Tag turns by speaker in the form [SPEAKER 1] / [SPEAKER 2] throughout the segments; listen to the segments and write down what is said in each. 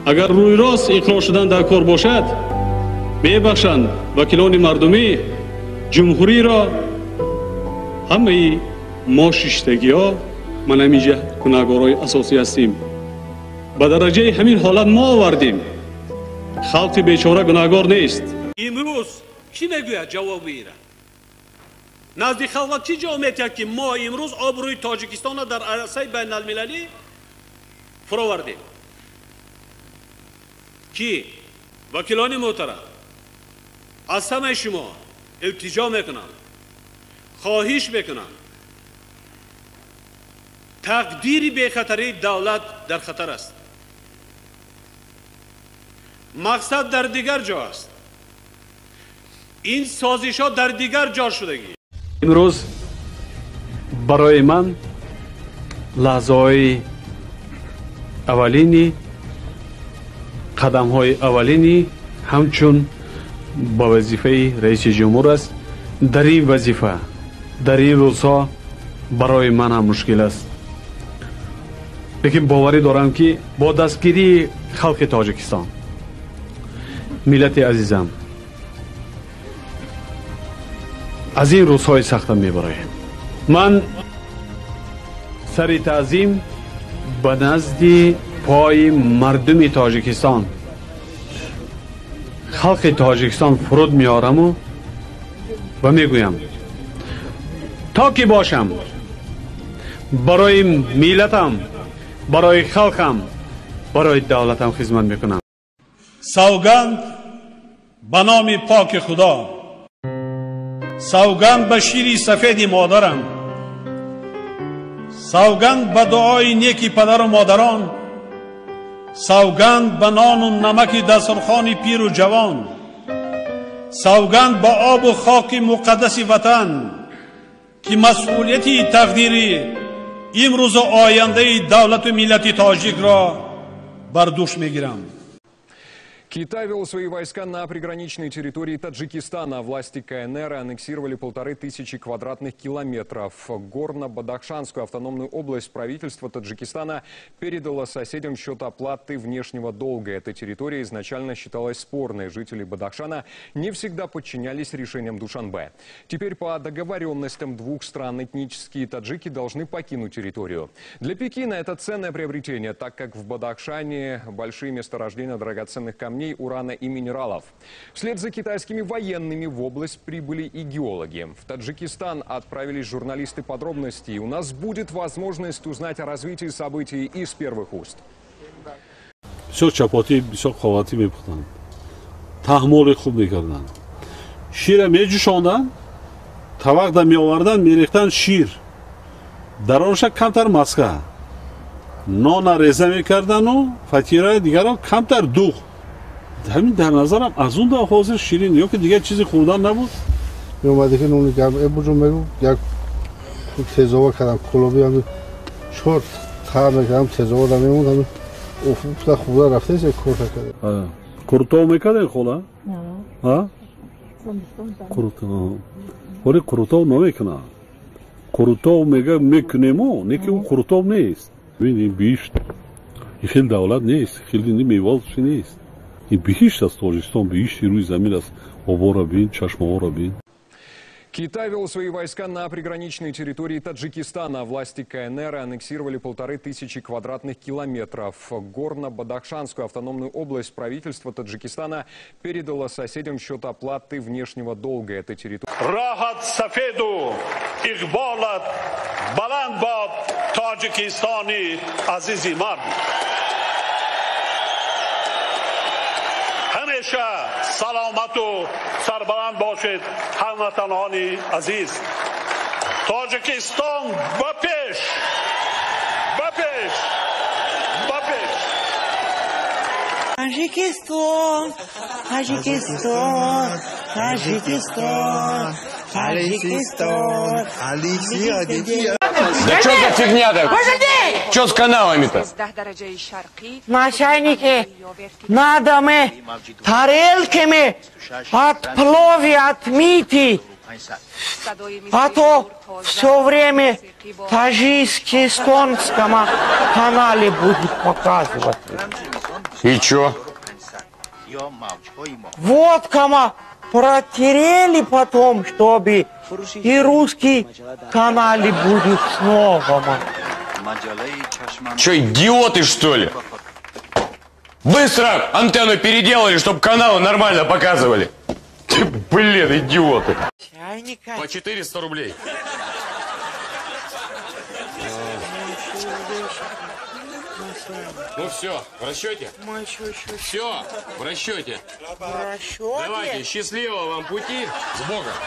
[SPEAKER 1] اگر روی راست اقرار شدن در کار باشد ببخشند وکیلان مردمی جمهوری را همه ما ششتگی ها من همینجا گناهکارای اساسی هستیم به درجه همین حالت ما آوردیم خلق بیچاره گناهکار نیست
[SPEAKER 2] امروز کی میگوید جواب میگیرد نزد خلق چی جواب میدهد که ما امروز آبروی تاجیکستان را در عرصه بین المللی فراوردیم کی وکیلان محترم از همه شما التجا میکنم خواهش میکنم تقدیر بی‌خطری دولت در خطر است مقصد در دیگر جا است این سازش ها در دیگر جا شدگی
[SPEAKER 1] امروز برای من لحظه های اولینی قدم های اولینی همچون با وظیفه رئیس جمهور است در این وظیفه در این روزها برای من هم مشکل است لیکن باوری دارم که با دستگیری خلق تاجیکستان ملت عزیزم از این روزهای سخت میبرایم من سر تعظیم به نزد پای مردم تاجیکستان خلق تاجیکستان فرود میارم و میگویم تا که باشم برای ملتم برای خلقم برای دولتم خدمت میکنم
[SPEAKER 2] سوگند به نام پاک خدا سوگند به شیر سفید مادرم سوگند به دعای نیکی پدر و مادران سوگند به نان و نمک دسترخوان پیر و جوان سوگند به آب و خاک مقدس وطن که مسئولیتی تقدیری امروز و آینده دولت و ملت تاجیک را بر دوش میگیرم.
[SPEAKER 3] Китай вел свои войска на приграничной территории Таджикистана. Власти КНР аннексировали 1500 квадратных километров. Горно-Бадахшанскую автономную область правительство Таджикистана передало соседям в счет оплаты внешнего долга. Эта территория изначально считалась спорной. Жители Бадахшана не всегда подчинялись решениям Душанбе. Теперь по договоренностям двух стран этнические таджики должны покинуть территорию. Для Пекина это ценное приобретение, так как в Бадахшане большие месторождения драгоценных камней, урана и минералов. Вслед за китайскими военными в область прибыли и геологи. В Таджикистан отправились журналисты подробностей. У нас будет возможность узнать о развитии событий из первых уст.
[SPEAKER 4] Все чапоти, все хавати мепухтанд. Тахмоли хуб мекарданд. Шира меҷӯшонданд, тавақда меоварданд, мерехтанд шир. Дар онша камтар маска. Нона реза мекардану, фатираи дигаро камтар дуғ. همین در نظرم از اون دا حاضر شیرین یا که دیگه چیزی خوردن نبود
[SPEAKER 5] می اومده که نونی گرم بجون بگو یک تزاوا کردم کلوبی هم چهار تر میکردم تزاوا در میموند همین افتا خوده رفته ایچه کورتا کرده
[SPEAKER 4] کورتا میکرده خولا؟ نه کورتا ولی کورتا نمیکنه کورتا میکنیم و نیکی اون کورتا نیست ببینیم بیشت این خیلی دولت نیست خیلی میوالش نیست این بهشت است تاجیکستان بهشتی روی زمین است آبا را بین چشمه را بین
[SPEAKER 3] Китай вел свои войска на приграничной территории Таджикистана. Власти КНР аннексировали 1500 квадратных километров. Горно-Бадахшанскую автономную область правительство Таджикистана передало соседям в счет оплаты внешнего долга этой территории.
[SPEAKER 2] Рахат сафеду игбалат баланд бад Таджикистани азизи мард. همیشه سلامت و سربلند باشید هموطنان عزیز تاجیکستان به پیش به پیش به پیش
[SPEAKER 6] تاجیکستان تاجیکستان تاجیکستان تاجیکستان
[SPEAKER 7] Да что за фигня-то? Что с каналами-то?
[SPEAKER 6] Начальники, надо мы тарелками от плови отмыть, а то все время в таджикистонском канале будет показывать.
[SPEAKER 7] И чё?
[SPEAKER 6] Вот кому протерели потом, чтобы и русский канале будет снова.
[SPEAKER 7] Чё, идиоты, что ли? Быстро антенну переделали, чтобы каналы нормально показывали. Блин, идиоты. По 400 рублей. Ну все, в расчете? Все, в расчете. Давайте, счастливого вам пути. С Богом.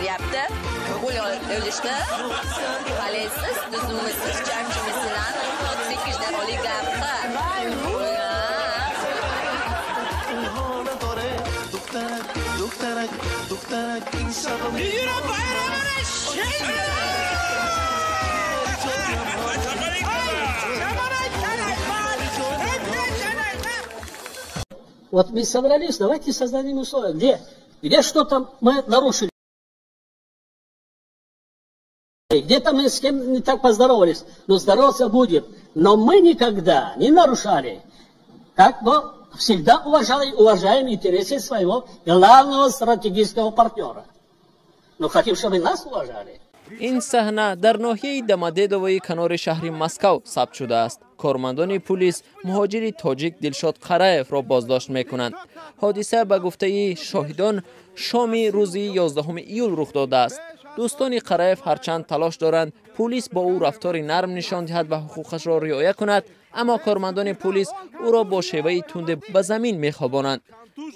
[SPEAKER 8] Yaptı. Bu ölüşte kalesiz, düzümüzsüz, çarşımızdan 38'den oligarkı. Yürü bayramına
[SPEAKER 9] Вот мы собрались, давайте создадим условия. Где что-то мы нарушили. Где-то мы с кем не так поздоровались, но здороваться будем. Но мы никогда не нарушали. Как бы всегда уважаем интересы своего главного стратегического партнера. Но хотим, чтобы нас уважали.
[SPEAKER 10] این صحنه در ناحیه دمادیدوی کنار شهر مسکو ثبت شده است. کارمندان پلیس مهاجر تاجیک دلشاد قرایف را بازداشت میکنند. حادثه به گفته شاهدان شام روز 11 ایول رخ داده است. دوستان قرایف هرچند تلاش دارند پلیس با او رفتار نرم نشان دهد و حقوقش را رعایت کند، اما کارمندان پلیس او را با شیوه تند به زمین میخوابانند.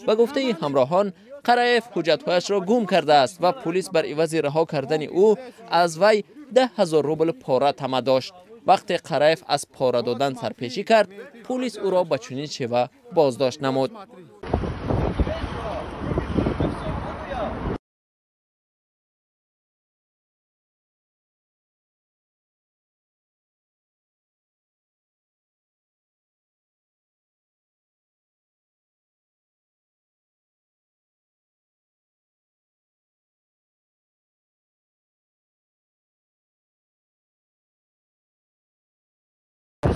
[SPEAKER 10] به گفته همراهان قرایف حجت‌هایش را گم کرده است و پلیس بر عوض رها کردن او از وی 10,000 روبل پاره طمع داشت. وقتی قرایف از پاره دادن سرپیچی کرد، پلیس او را به چنین شیوه بازداشت نمود.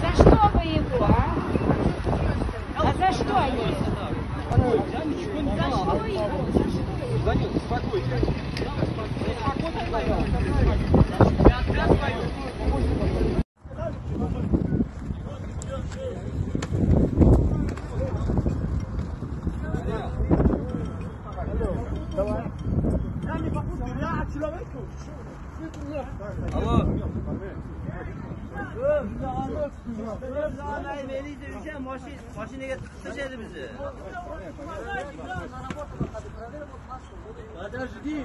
[SPEAKER 11] За что вы его, а? А за что они? За что его? Данил, успокойся.
[SPEAKER 12] Mashinaga tiqishadi bizni. Подожди.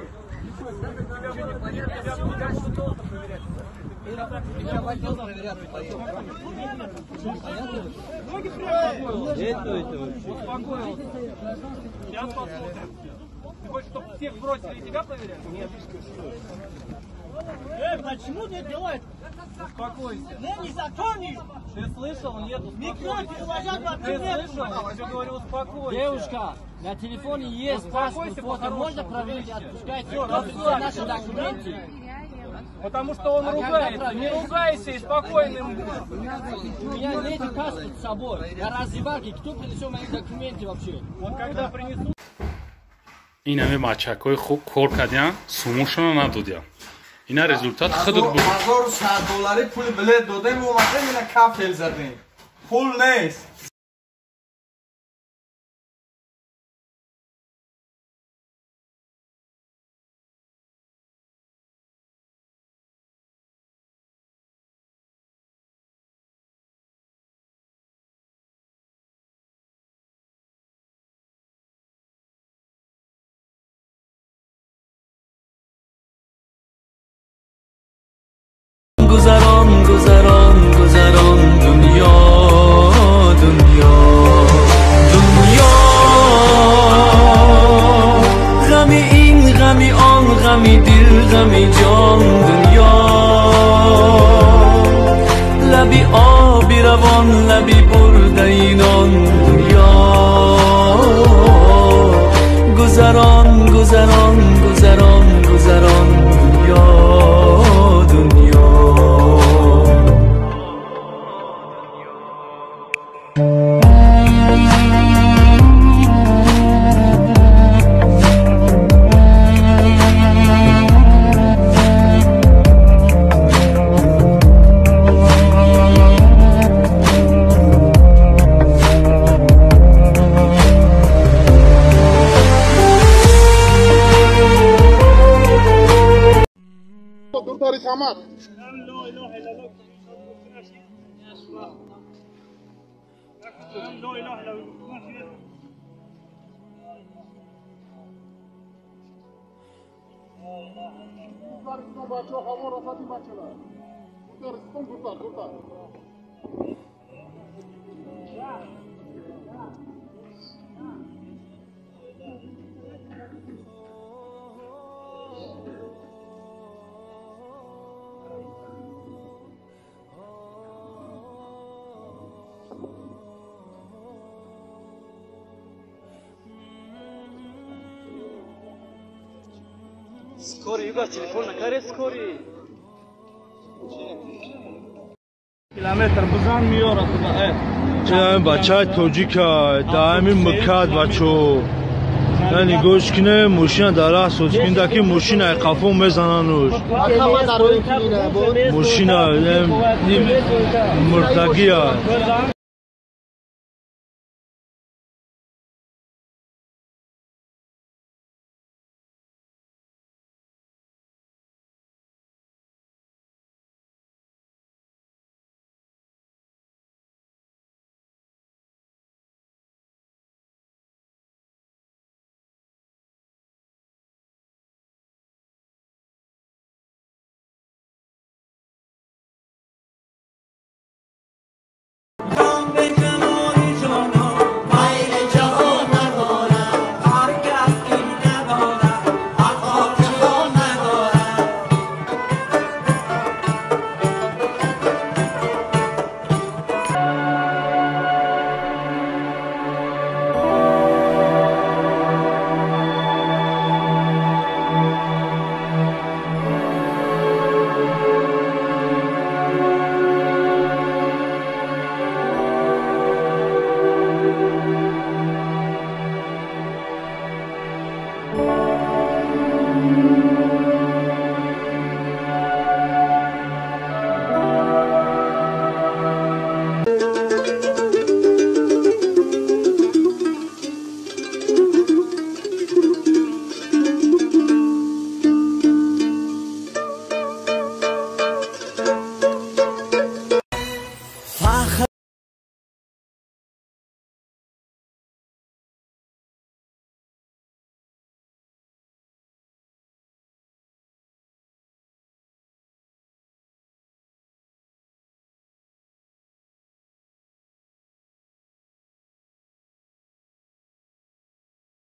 [SPEAKER 12] Успокоился. Сейчас посмотрим. Ты хочешь, чтобы всех бросили и тебя проверять? Нет. Почему ты делаешь? Успокойся. Незаконный. Ты слышал? Нету. Никто не уважает. Ты слышал? Я тебе говорю, успокойся. Девушка, на телефоне есть паспорт, фото. Можно проверить, отпускайте. Наши документы. Потому что он ругается. Не ругайся и спокойным будь. У меня нет паспорта с собой. Я раздевалке. Кто принесет мои документы вообще? Вот когда принесут.
[SPEAKER 13] این همه مچک‌های خوب کار کردن سوموشون ندادن. اینا результат خودت بود.
[SPEAKER 12] $1,100 پول بلیط دادیم و اومدیم اینا کافل زدیم. پول نیست.
[SPEAKER 14] گذران دنیا غمی این غمی آن غمی دل غمی جان دنیا لبی آبی روان لبی برده اینان دنیا گذران گذران گذران گذران دنیا دنیا
[SPEAKER 12] Скорый, Юга, телефон на каре, скорый. Километр бузан миёрад.
[SPEAKER 15] Ҷан бачаи тоҷика даими мукад бачо. Яни гӯш кине мошина дара созкинда ки мошина қафо мезанануш. Мошина мурдагия.